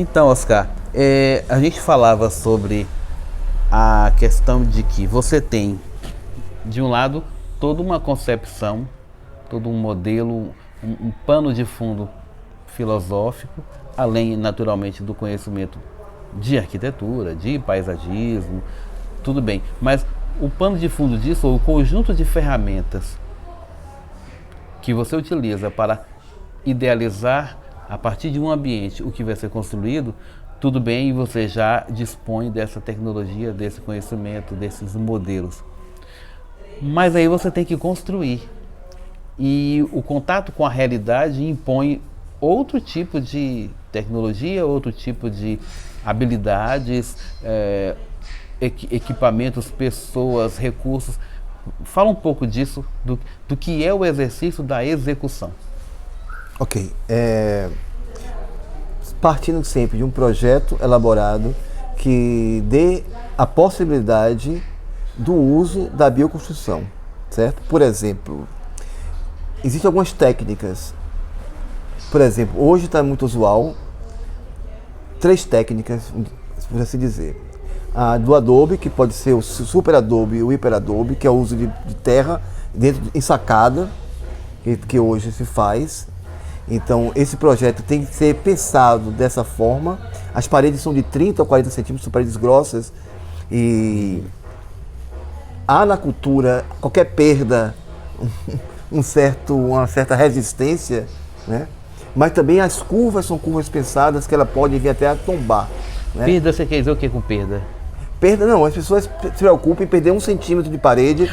Então, Oscar, a gente falava sobre a questão de que você tem, de um lado, toda uma concepção, todo um modelo, um pano de fundo filosófico, além, naturalmente, do conhecimento de arquitetura, de paisagismo, tudo bem. Mas o pano de fundo disso, ou o conjunto de ferramentas que você utiliza para idealizar a partir de um ambiente o que vai ser construído, tudo bem, e você já dispõe dessa tecnologia, desse conhecimento, desses modelos. Mas aí você tem que construir. E o contato com a realidade impõe outro tipo de tecnologia, outro tipo de habilidades, equipamentos, pessoas, recursos. Fala um pouco disso, do que é o exercício da execução. Ok. Partindo sempre de um projeto elaborado que dê a possibilidade do uso da bioconstrução, certo? Por exemplo, existem algumas técnicas. Por exemplo, hoje está muito usual 3 técnicas, por assim dizer. A do Adobe, que pode ser o Super Adobe e o Hiper Adobe, que é o uso de terra em sacada, que hoje se faz. Então, esse projeto tem que ser pensado dessa forma. As paredes são de 30 a 40 centímetros, são paredes grossas. E há na cultura qualquer perda, uma certa resistência, né? Mas também as curvas são curvas pensadas que ela pode vir até a tombar. Né? Perda, você quer dizer o que com perda? Perda não, as pessoas se preocupam em perder 1 centímetro de parede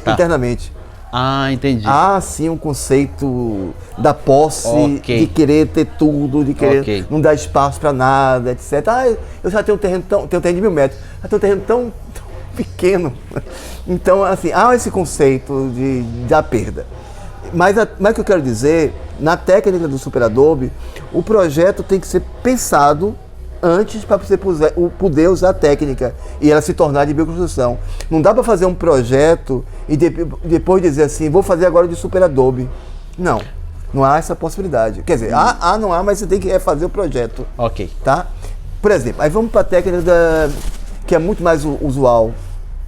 internamente. Ah, entendi. Há sim um conceito da posse, de querer ter tudo, de querer não dar espaço para nada, etc. Eu já tenho um terreno de 1000 metros, já tenho um terreno tão pequeno. Então, assim, há esse conceito da perda. Mas o que eu quero dizer, na técnica do Super Adobe, o projeto tem que ser pensado antes para você poder usar a técnica e ela se tornar de bioconstrução. Não dá para fazer um projeto e depois dizer assim, vou fazer agora de Super Adobe. Não há essa possibilidade. Quer dizer, não há, mas você tem que fazer o projeto. Ok. Tá? Por exemplo, aí vamos para a técnica que é muito mais usual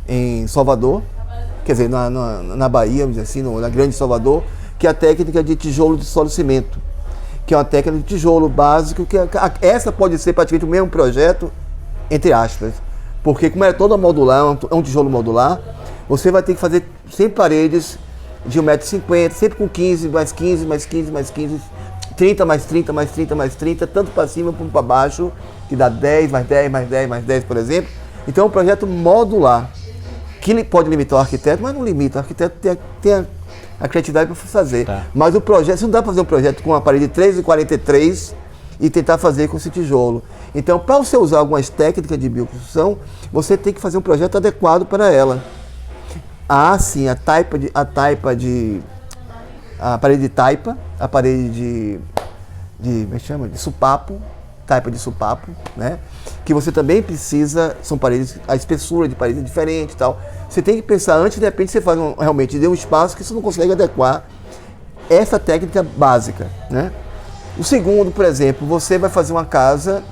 em Salvador, quer dizer, na Bahia, vamos dizer assim, na Grande Salvador, que é a técnica de tijolo de solo cimento, que é uma técnica de tijolo básico, essa pode ser praticamente o mesmo projeto, entre aspas, porque como é toda modular, é um tijolo modular, você vai ter que fazer sempre paredes de 1,50 m, sempre com 15, mais 15, mais 15, mais 15, 30, mais 30, mais 30, mais 30, tanto para cima como para baixo, que dá 10, mais 10, mais 10, mais 10, por exemplo. Então é um projeto modular, que pode limitar o arquiteto, mas não limita, o arquiteto tem a criatividade para fazer. Tá. Mas o projeto, você não dá para fazer um projeto com uma parede de 3,43 e tentar fazer com esse tijolo. Então, para você usar algumas técnicas de bioconstrução, você tem que fazer um projeto adequado para ela. Há sim a parede de taipa, a parede como é que chama? De supapo, taipa de supapo, né? Que você também precisa, são paredes, a espessura de parede é diferente e tal. Você tem que pensar antes, de repente você faz realmente dê um espaço que você não consegue adequar essa técnica básica, né? O segundo, por exemplo, você vai fazer uma casa,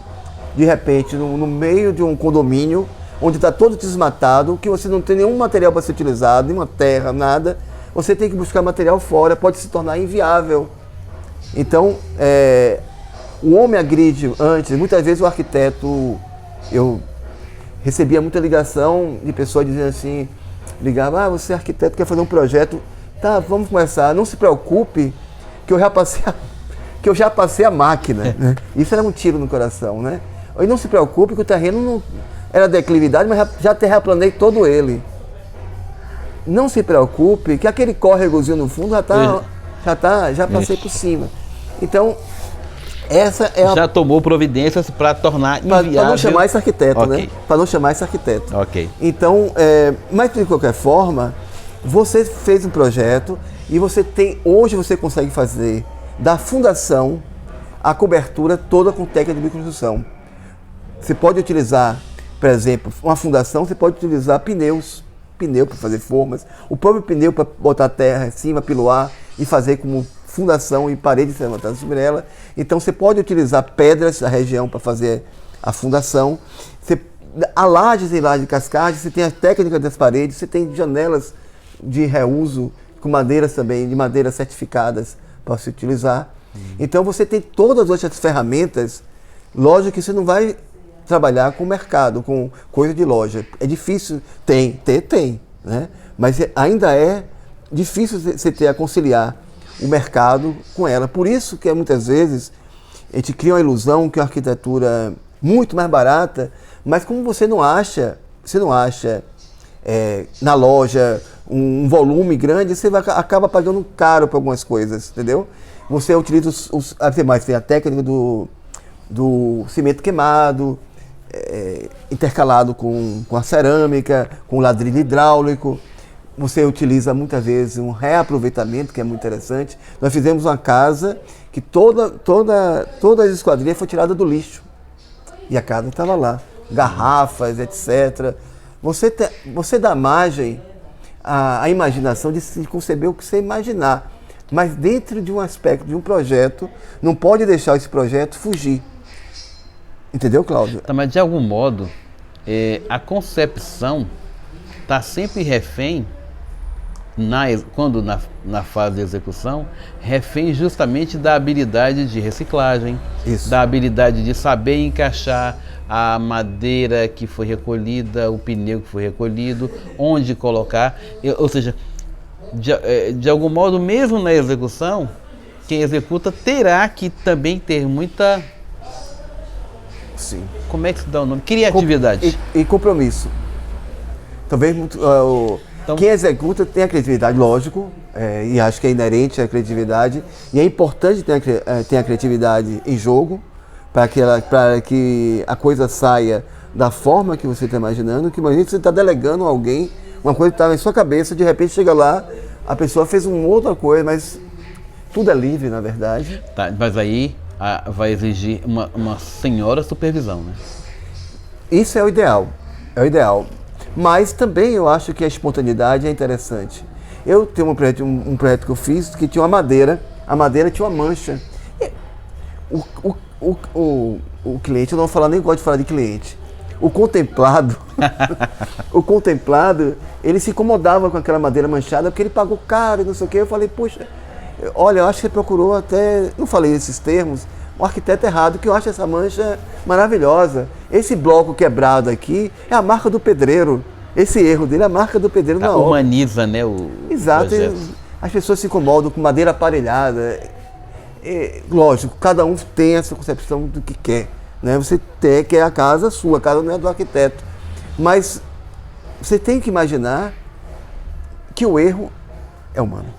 de repente, no meio de um condomínio, onde está todo desmatado, que você não tem nenhum material para ser utilizado, nenhuma terra, nada. Você tem que buscar material fora, pode se tornar inviável. Então, o homem agride antes, muitas vezes o arquiteto, eu recebia muita ligação de pessoas dizendo assim, você é arquiteto, quer fazer um projeto, tá, vamos começar, não se preocupe que eu já passei a máquina, né? Isso era um tiro no coração, né? E não se preocupe que o terreno não era declividade, mas já terraplanei todo ele. Não se preocupe que aquele córregozinho no fundo já passei por cima. Então, essa é já tomou providências para tornar inviável. Para não chamar esse arquiteto, né? Para não chamar esse arquiteto. Ok. Então, mas de qualquer forma, você fez um projeto e hoje você consegue fazer da fundação a cobertura toda com técnica de bioconstrução. Você pode utilizar, por exemplo, uma fundação, você pode utilizar pneu para fazer formas, o próprio pneu para botar terra em cima, piloar e fazer como fundação e parede ser levantada sobre ela. Então você pode utilizar pedras da região para fazer a fundação. A laje tem laje de cascagem, você tem a técnica das paredes, você tem janelas de reuso com madeiras também, de madeiras certificadas para se utilizar. Então você tem todas essas ferramentas. Lógico que você não vai trabalhar com mercado, com coisa de loja. É difícil, tem, né? Mas ainda é difícil você ter a conciliar o mercado com ela. Por isso que muitas vezes a gente cria uma ilusão que a arquitetura é muito mais barata, mas como você não acha na loja um volume grande, você acaba pagando caro para algumas coisas, entendeu? Você utiliza tem a técnica do cimento queimado, intercalado com a cerâmica, com o ladrilho hidráulico. Você utiliza muitas vezes um reaproveitamento, que é muito interessante. Nós fizemos uma casa que toda a esquadria foi tirada do lixo. E a casa estava lá. Garrafas, etc. Você dá margem à imaginação de se conceber o que você imaginar. Mas dentro de um aspecto, de um projeto, não pode deixar esse projeto fugir. Entendeu, Cláudio? Tá, mas de algum modo, a concepção está sempre refém, quando na fase de execução, refém justamente da habilidade de reciclagem, Isso. Da habilidade de saber encaixar a madeira que foi recolhida, o pneu que foi recolhido, onde colocar. Ou seja, de algum modo, mesmo na execução, quem executa terá que também ter muita... Sim. Como é que se dá o nome? Criatividade. E compromisso. Talvez quem executa tem a criatividade, lógico, e acho que é inerente à criatividade, e é importante ter a criatividade em jogo, para que a coisa saia da forma que você está imaginando, que imagina que você está delegando a alguém uma coisa que estava em sua cabeça, de repente chega lá, a pessoa fez uma outra coisa, mas tudo é livre, na verdade. Tá, mas aí vai exigir uma senhora supervisão, né? Isso é o ideal, Mas também eu acho que a espontaneidade é interessante. Eu tenho um projeto que eu fiz que tinha uma madeira, a madeira tinha uma mancha. O cliente, eu não vou falar, nem gosto de falar de cliente. O contemplado, ele se incomodava com aquela madeira manchada porque ele pagou caro e não sei o quê. Eu falei, poxa, olha, eu acho que você procurou até, não falei esses termos, um arquiteto errado, que eu acho essa mancha maravilhosa. Esse bloco quebrado aqui é a marca do pedreiro. Esse erro dele é a marca do pedreiro na obra. Humaniza, né, Exato. As pessoas se incomodam com madeira aparelhada. Lógico, cada um tem essa concepção do que quer. Né? Você quer a casa sua, a casa não é do arquiteto. Mas você tem que imaginar que o erro é humano.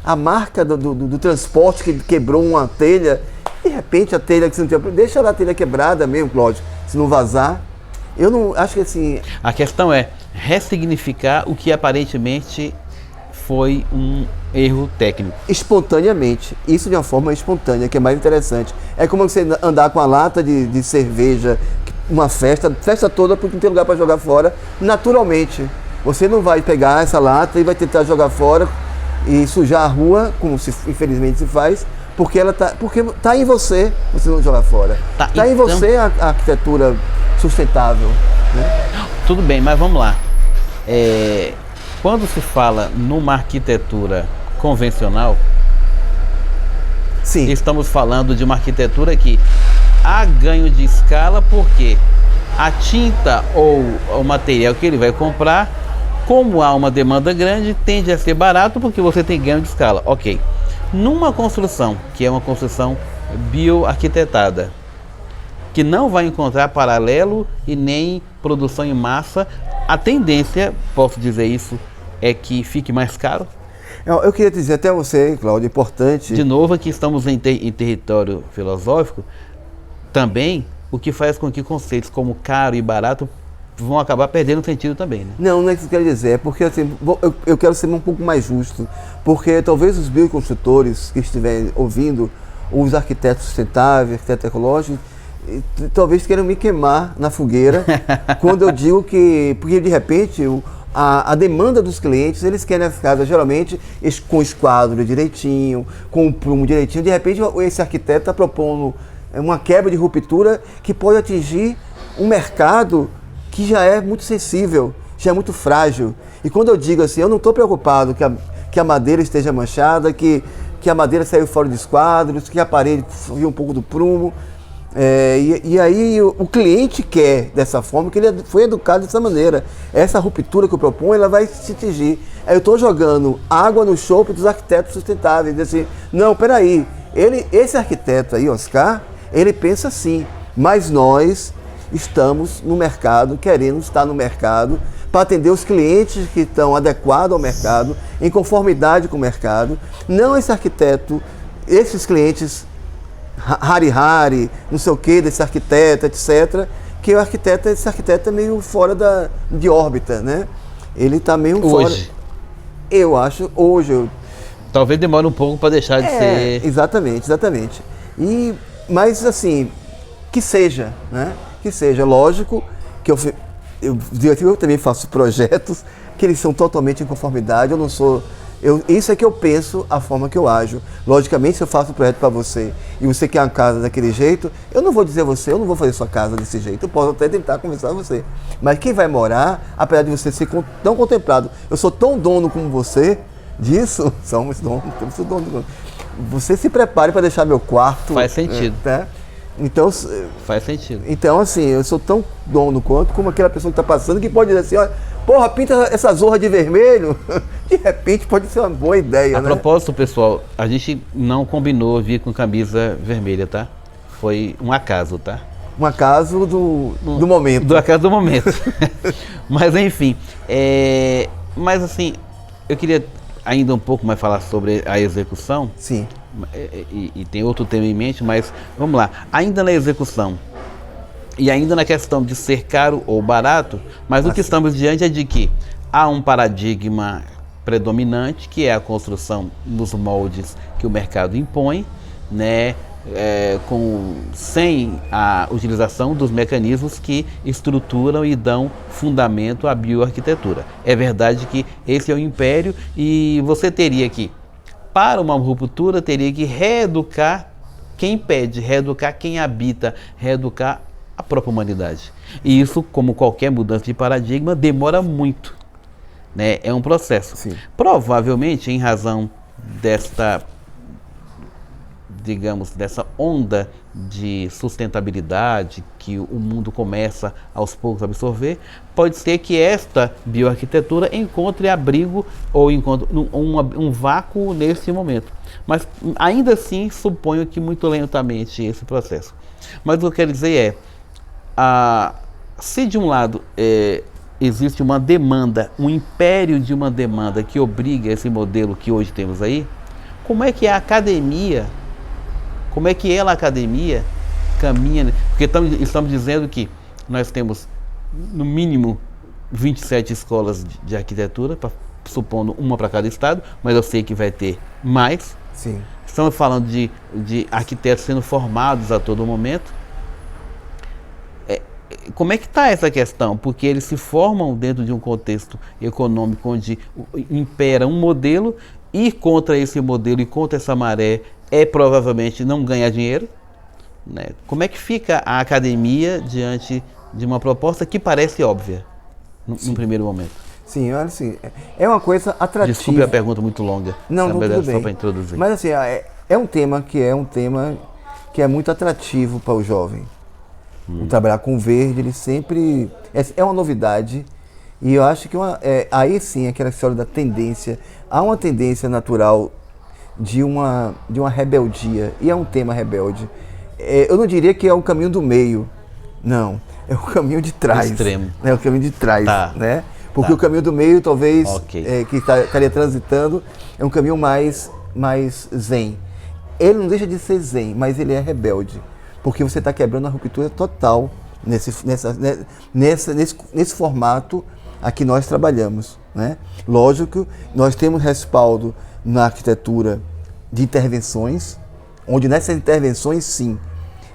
A marca do transporte que quebrou uma telha, de repente a telha que você não tinha... Deixa a telha quebrada mesmo, lógico, se não vazar. Eu não acho que assim... A questão é ressignificar o que aparentemente foi um erro técnico. Espontaneamente. Isso de uma forma espontânea, que é mais interessante. É como você andar com a lata de cerveja, uma festa toda, porque não tem lugar para jogar fora, naturalmente. Você não vai pegar essa lata e vai tentar jogar fora e sujar a rua, como infelizmente se faz, porque tá em você não jogar fora. Tá em você a arquitetura sustentável. Né? Tudo bem, mas vamos lá. Quando se fala numa arquitetura convencional, sim, estamos falando de uma arquitetura que há ganho de escala, porque a tinta ou o material que ele vai comprar, como há uma demanda grande, tende a ser barato porque você tem ganho de escala. Ok. Numa construção, que é uma construção bioarquitetada, que não vai encontrar paralelo e nem produção em massa, a tendência, posso dizer isso, é que fique mais caro? Eu queria dizer até a você, Cláudio, importante... De novo, aqui estamos em território filosófico, também, o que faz com que conceitos como caro e barato vão acabar perdendo sentido também, né? Não é isso que eu quero dizer, é porque assim, eu quero ser um pouco mais justo, porque talvez os bioconstrutores que estiverem ouvindo, os arquitetos sustentáveis, arquitetos ecológicos, talvez queiram me queimar na fogueira quando eu digo que, porque de repente a demanda dos clientes, eles querem as casas geralmente com esquadro direitinho, com o prumo direitinho. De repente esse arquiteto está propondo uma quebra de ruptura que pode atingir um mercado que já é muito sensível, já é muito frágil. E quando eu digo assim, eu não estou preocupado que a madeira esteja manchada, que a madeira saiu fora de esquadros, que a parede viu um pouco do prumo. E aí o cliente quer dessa forma, que ele foi educado dessa maneira. Essa ruptura que eu proponho, ela vai se atingir. Aí eu estou jogando água no chope dos arquitetos sustentáveis. Assim, não, peraí, esse arquiteto aí, Oscar, ele pensa assim, mas nós estamos no mercado, querendo estar no mercado para atender os clientes que estão adequados ao mercado, em conformidade com o mercado. Não esse arquiteto, esses clientes Hari, não sei o que, desse arquiteto, etc. Que esse arquiteto é meio fora de órbita, né? Ele está meio fora. Eu acho, hoje. Talvez demore um pouco para deixar de ser. Exatamente. Mas assim, que seja, né? Que seja. Lógico que eu também faço projetos que eles são totalmente em conformidade. Eu não sou. Isso é que eu penso, a forma que eu ajo. Logicamente, se eu faço um projeto para você e você quer uma casa daquele jeito, eu não vou dizer a você, eu não vou fazer sua casa desse jeito. Eu posso até tentar conversar com você. Mas quem vai morar, apesar de você ser tão contemplado, eu sou tão dono como você disso, somos donos, você se prepare para deixar meu quarto. Faz sentido. Né? Então, faz sentido. Então, assim, eu sou tão dono quanto como aquela pessoa que está passando, que pode dizer assim, olha, porra, pinta essa zorra de vermelho. De repente pode ser uma boa ideia, A né? propósito, pessoal, a gente não combinou vir com camisa vermelha, tá? Foi um acaso, tá? Um acaso do momento. Do acaso do momento. Mas enfim, mas assim, eu queria ainda um pouco mais falar sobre a execução. Sim. E tem outro tema em mente, mas vamos lá. Ainda na execução e ainda na questão de ser caro ou barato, mas o que estamos diante é de que há um paradigma predominante, que é a construção nos moldes que o mercado impõe, né? Sem a utilização dos mecanismos que estruturam e dão fundamento à bioarquitetura. É verdade que esse é o império e você teria que, para uma ruptura, teria que reeducar quem pede, reeducar quem habita, reeducar a própria humanidade. E isso, como qualquer mudança de paradigma, demora muito, né? É um processo. Sim. Provavelmente, em razão desta, digamos, dessa onda de sustentabilidade que o mundo começa aos poucos a absorver, pode ser que esta bioarquitetura encontre abrigo ou encontre um vácuo nesse momento. Mas ainda assim suponho que muito lentamente esse processo. Mas o que eu quero dizer se de um lado existe uma demanda, um império de uma demanda que obriga esse modelo que hoje temos aí, como é que a academia caminha? Porque estamos dizendo que nós temos no mínimo 27 escolas de arquitetura, supondo uma para cada estado, mas eu sei que vai ter mais. Sim. Estamos falando de arquitetos sendo formados a todo momento. Como é que está essa questão? Porque eles se formam dentro de um contexto econômico onde impera um modelo, e contra esse modelo e contra essa maré provavelmente não ganhar dinheiro, né? Como é que fica a academia diante de uma proposta que parece óbvia no primeiro momento? Sim, olha assim, é uma coisa atrativa. Desculpe a pergunta muito longa. Não, tudo bem. Só para introduzir. Mas assim, é um tema que é muito atrativo para o jovem. Trabalhar com verde, ele sempre é uma novidade. E eu acho que aí sim, aquela história da tendência, há uma tendência natural de uma rebeldia, e é um tema rebelde. Eu não diria que é o caminho do meio, não, é o caminho de trás. Extremo. É o caminho de trás, tá. Né? Porque o caminho do meio, talvez, okay. Que estaria transitando, é um caminho mais zen. Ele não deixa de ser zen, mas ele é rebelde, porque você está quebrando a ruptura total nesse formato a que nós trabalhamos, né? Lógico, nós temos respaldo na arquitetura de intervenções, onde nessas intervenções, sim,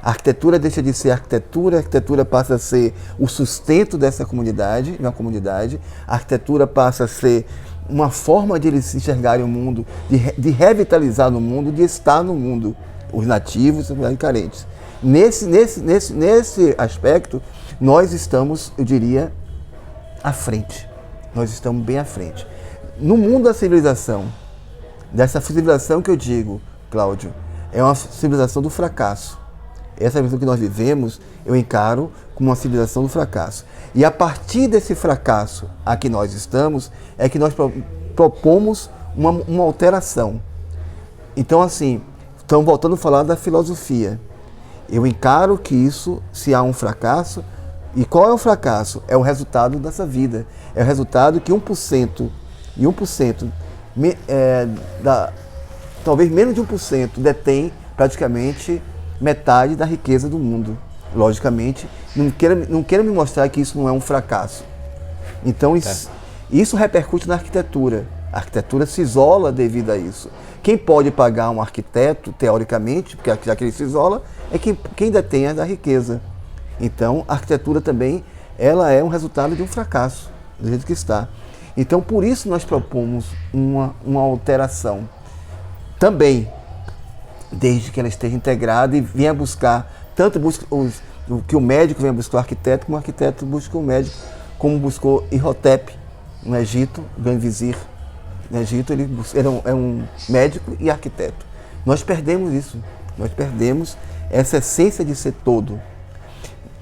A arquitetura deixa de ser arquitetura, a arquitetura passa a ser o sustento dessa comunidade, uma comunidade. A arquitetura passa a ser uma forma de eles enxergarem o mundo, de revitalizar no mundo, de estar no mundo, os nativos e os carentes. Nesse aspecto, nós estamos, eu diria, à frente. Nós estamos bem à frente. No mundo da civilização, dessa civilização que eu digo, Cláudio, é uma civilização do fracasso. Essa civilização que nós vivemos, eu encaro como uma civilização do fracasso. E a partir desse fracasso a que nós estamos, é que nós propomos uma alteração. Então, assim, estamos voltando a falar da filosofia. Eu encaro que isso, se há um fracasso, e qual é o fracasso? É o resultado dessa vida. É o resultado que 1%, talvez menos de 1%, detém praticamente metade da riqueza do mundo. Logicamente, não queira me mostrar que isso não é um fracasso. Então, isso repercute na arquitetura. A arquitetura se isola devido a isso. Quem pode pagar um arquiteto, teoricamente, porque já que ele se isola, é quem detém a riqueza. Então, a arquitetura também, ela é um resultado de um fracasso, do jeito que está. Então, por isso nós propomos uma alteração. Também, desde que ela esteja integrada e venha buscar, que o médico venha buscar o arquiteto, como o arquiteto busca o médico, como buscou Imhotep no Egito, o grande vizir. No Egito, ele é um médico e arquiteto. Nós perdemos isso, nós perdemos essa essência de ser todo.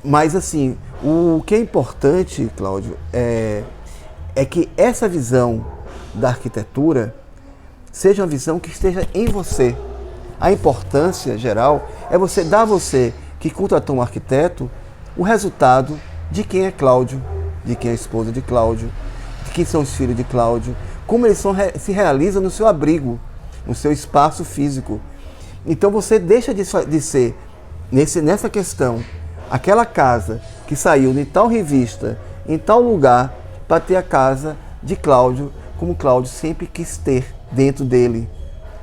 Mas, assim, o que é importante, Cláudio, é que essa visão da arquitetura seja uma visão que esteja em você. A importância geral é você que contratou um arquiteto, o resultado de quem é Cláudio, de quem é a esposa de Cláudio, de quem são os filhos de Cláudio, como eles se realizam no seu abrigo, no seu espaço físico. Então você deixa de ser, nessa questão, aquela casa que saiu em tal revista, em tal lugar, para ter a casa de Cláudio, como Cláudio sempre quis ter dentro dele.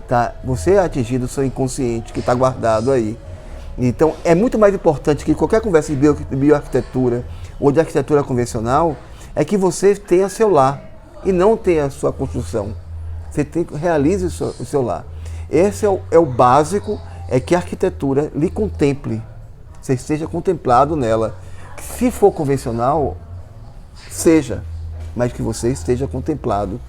Tá? Você é atingido o seu inconsciente, que está guardado aí. Então, é muito mais importante que qualquer conversa de bioarquitetura ou de arquitetura convencional, é que você tenha seu lar e não tenha a sua construção. Você realize o seu lar. Esse é o básico, é que a arquitetura lhe contemple. Você esteja contemplado nela. Se for convencional, seja, mas que você esteja contemplado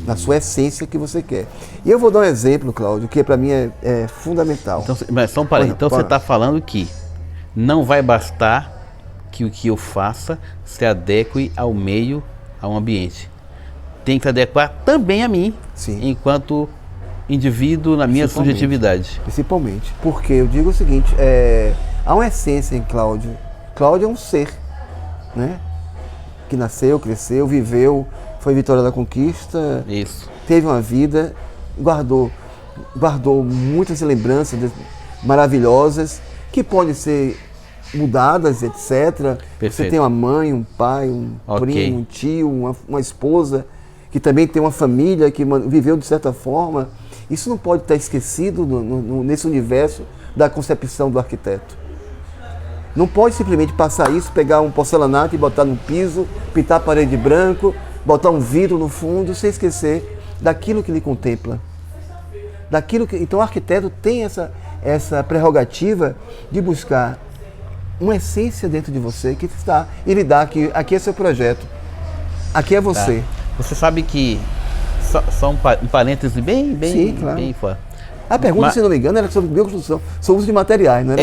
na sua essência que você quer. E eu vou dar um exemplo, Cláudio, que para mim é fundamental. Então, mas só um parênteses. Então você está falando que não vai bastar que o que eu faça se adeque ao meio, ao ambiente. Tem que se adequar também a mim, sim, enquanto indivíduo, na minha subjetividade. Principalmente. Porque eu digo o seguinte, há uma essência em Cláudio. Cláudio é um ser, né? Que nasceu, cresceu, viveu, foi vitória da conquista, isso, teve uma vida, guardou muitas lembranças maravilhosas que podem ser mudadas, etc. Perfeito. Você tem uma mãe, um pai, um primo, um tio, uma esposa, que também tem uma família que viveu de certa forma. Isso não pode estar esquecido nesse universo da concepção do arquiteto. Não pode simplesmente passar isso, pegar um porcelanato e botar no piso, pintar a parede de branco, botar um vidro no fundo, sem esquecer daquilo que lhe contempla. Então o arquiteto tem essa prerrogativa de buscar uma essência dentro de você que está e lhe dá aqui é seu projeto, aqui é você. Tá. Você sabe que, só um parêntese bem Sim, claro. Bem fora. A pergunta, se não me engano, era sobre bioconstrução, sobre uso de materiais, não era?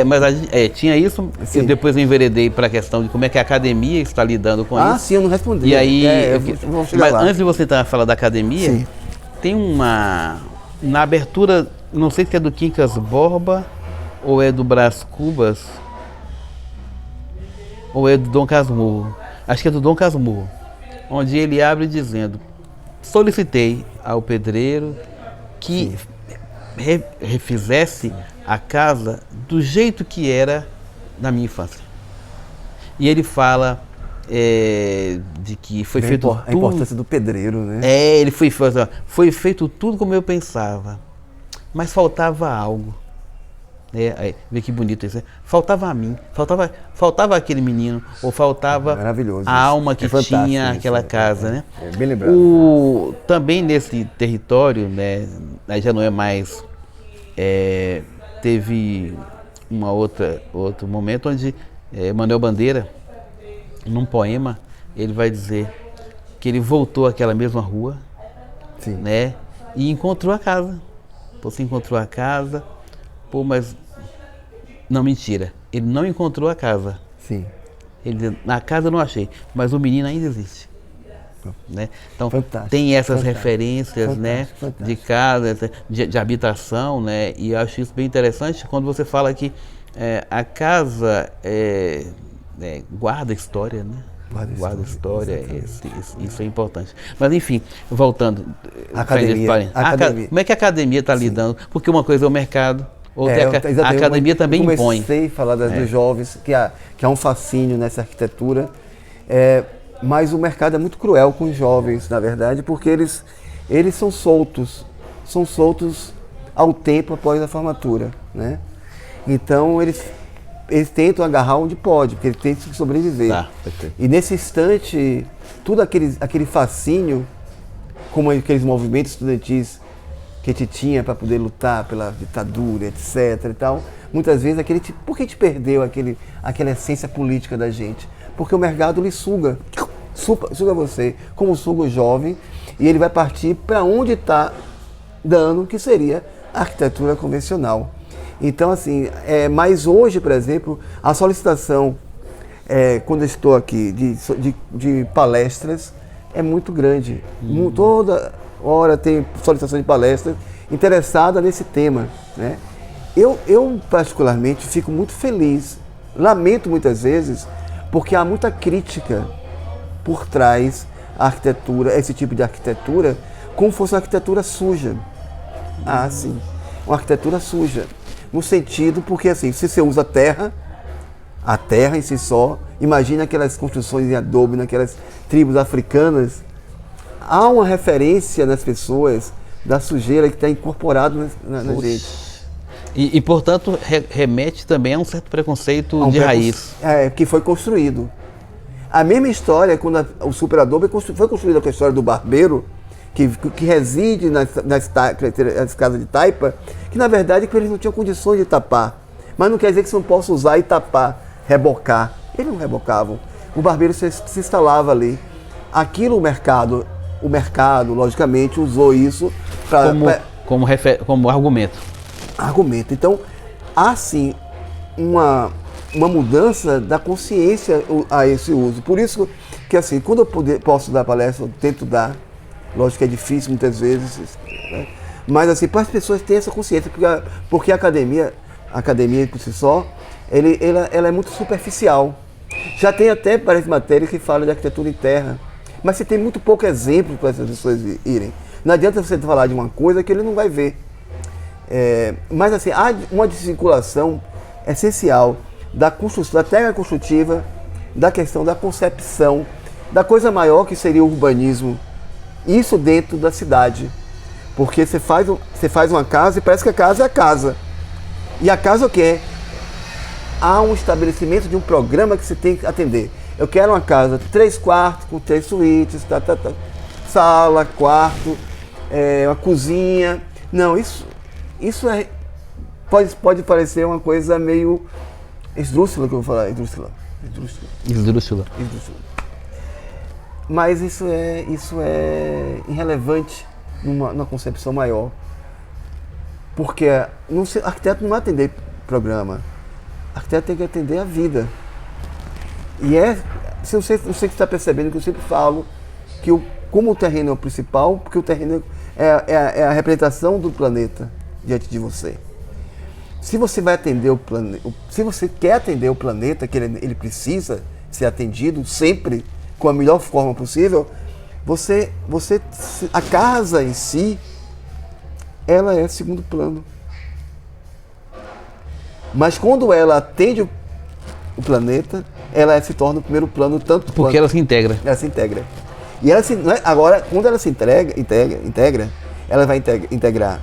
Mas tinha isso, sim. Eu depois eu enveredei para a questão de como é que a academia está lidando com isso. Sim, eu não respondi. E aí, mas lá. Antes de você falar da academia, sim, tem na abertura, não sei se é do Quincas Borba, ou é do Brás Cubas, ou é do Dom Casmurro. Acho que é do Dom Casmurro, onde ele abre dizendo: solicitei ao pedreiro que refizesse a casa do jeito que era na minha infância. E ele fala de que foi feito tudo... A importância do pedreiro, né? Ele foi feito tudo como eu pensava, mas faltava algo. né? Aí, vê que bonito isso, né? Faltava a mim, faltava aquele menino, ou faltava Maravilhoso a isso. alma que tinha isso, aquela casa, né? Bem lembrado. Também nesse território, né, aí já não é mais, teve outro momento onde Manuel Bandeira, num poema, ele vai dizer que ele voltou àquela mesma rua, Sim. né, e encontrou a casa. Você encontrou a casa, mas não, mentira, ele não encontrou a casa. Sim. Ele diz, na casa eu não achei, mas o menino ainda existe. Né? Então Fantástico, tem essas fantástico, referências, fantástico, né, fantástico. de casa, de habitação, né, e eu acho isso bem interessante quando você fala que a casa guarda história, né? Guarda história, isso é importante. Mas enfim, voltando. Academia. Como é que a academia está lidando? Porque uma coisa é o mercado, outra a exatamente. academia também eu impõe. comecei a falar dos jovens, que há um fascínio nessa arquitetura, mas o mercado é muito cruel com os jovens, na verdade, porque eles são soltos ao tempo após a formatura, né? Então eles tentam agarrar onde pode, porque eles tentam sobreviver. Tá. E nesse instante, tudo aquele fascínio, como aqueles movimentos estudantis que a gente tinha para poder lutar pela ditadura, etc. e tal, muitas vezes por que a gente perdeu aquela essência política da gente? Porque o mercado lhe suga você, como suga o jovem, e ele vai partir para onde está dando, que seria a arquitetura convencional. Então, assim, mas hoje, por exemplo, a solicitação, quando eu estou aqui, de palestras, é muito grande. Toda hora tem solicitação de palestras interessada nesse tema, né? Eu, particularmente, fico muito feliz, lamento muitas vezes, porque há muita crítica por trás à arquitetura, esse tipo de arquitetura, como fosse uma arquitetura suja. Ah, sim, uma arquitetura suja. No sentido, porque assim, se você usa a terra em si só, imagina aquelas construções em adobe, naquelas tribos africanas, há uma referência nas pessoas da sujeira que está incorporado na gente. E portanto, remete também a um certo preconceito de raiz. Que foi construído. A mesma história, quando o super adobe foi construído com a história do barbeiro, que reside nas casas de taipa, que na verdade eles não tinham condições de tapar. Mas não quer dizer que você não possa usar e tapar, rebocar. Eles não rebocavam. O barbeiro se instalava ali. Aquilo o mercado, logicamente, usou isso como argumento. Então, há sim uma mudança da consciência a esse uso. Por isso que, assim, quando eu posso dar palestra, eu tento dar. Lógico que é difícil muitas vezes, né? Mas assim, para as pessoas terem essa consciência, porque a academia por si só, ela é muito superficial. Já tem até, parece, matéria que fala de arquitetura em terra, mas você tem muito pouco exemplo para essas pessoas irem. Não adianta você falar de uma coisa que ele não vai ver. Mas assim, há uma desvinculação essencial da construção, da técnica construtiva, da questão da concepção, da coisa maior que seria o urbanismo. Isso dentro da cidade, porque você faz uma casa e parece que a casa é a casa. E a casa o que é? Há um estabelecimento de um programa que você tem que atender. Eu quero uma casa 3 quartos, com 3 suítes, sala, quarto, uma cozinha. Não, isso pode parecer uma coisa meio esdrúxula, que eu vou falar, esdrúxula. Mas isso é irrelevante numa concepção maior. Porque arquiteto não vai atender programa. Arquiteto tem que atender a vida. E não sei se você está percebendo que eu sempre falo que como o terreno é o principal, porque o terreno é a representação do planeta diante de você. Se você vai atender o planeta, se você quer atender o planeta, que ele precisa ser atendido sempre, com a melhor forma possível, a casa em si, ela é segundo plano. Mas quando ela atende o planeta, ela se torna o primeiro plano, tanto porque ela se integra. Ela se integra. E agora, quando ela se integra, ela vai integrar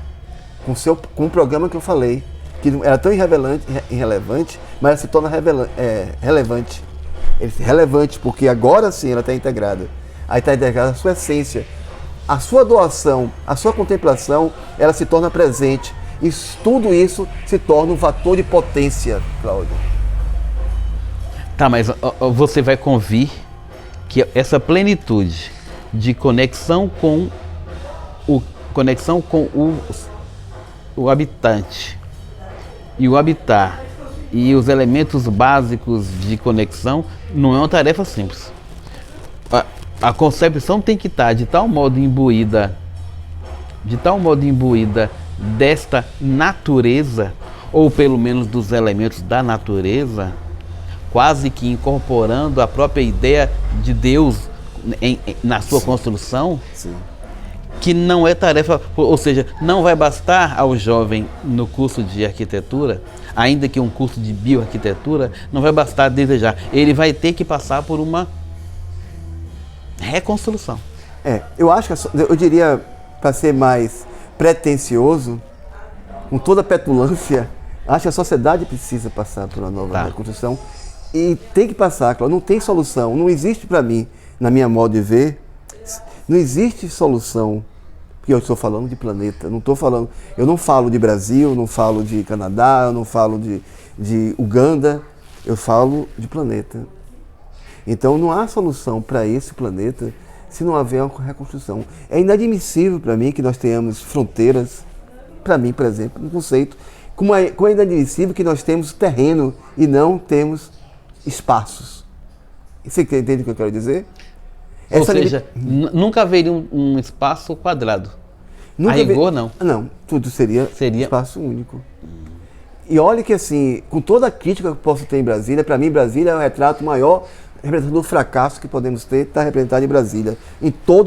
com o programa que eu falei, que era tão irrelevante, mas ela se torna relevante. Relevante, porque agora sim ela está integrada. Aí está integrada a sua essência. A sua doação, a sua contemplação, ela se torna presente. E tudo isso se torna um fator de potência, Cláudio. Tá, mas você vai convir que essa plenitude de conexão com o habitante e o habitar e os elementos básicos de conexão não é uma tarefa simples. A concepção tem que estar de tal modo imbuída desta natureza, ou pelo menos dos elementos da natureza, quase que incorporando a própria ideia de Deus na sua construção. Sim. Que não é tarefa, ou seja, não vai bastar ao jovem no curso de arquitetura, ainda que um curso de bioarquitetura, não vai bastar desejar. Ele vai ter que passar por uma reconstrução. Eu acho que, eu diria, para ser mais pretensioso, com toda a petulância, acho que a sociedade precisa passar por uma nova reconstrução. E tem que passar, Cláudio, não tem solução. Não existe para mim, na minha modo de ver, não existe solução. Porque eu estou falando de planeta, eu não falo de Brasil, não falo de Canadá, eu não falo de Uganda, eu falo de planeta. Então não há solução para esse planeta se não houver uma reconstrução. É inadmissível para mim que nós tenhamos fronteiras, para mim, por exemplo, um conceito, como é inadmissível que nós temos terreno e não temos espaços. Você entende o que eu quero dizer? Ou seja, nunca haveria um espaço quadrado. A rigor, não. Não, tudo seria espaço único. E olha que assim, com toda a crítica que eu posso ter em Brasília, para mim Brasília é o retrato maior, representando o fracasso que podemos ter, está representado em Brasília, em todos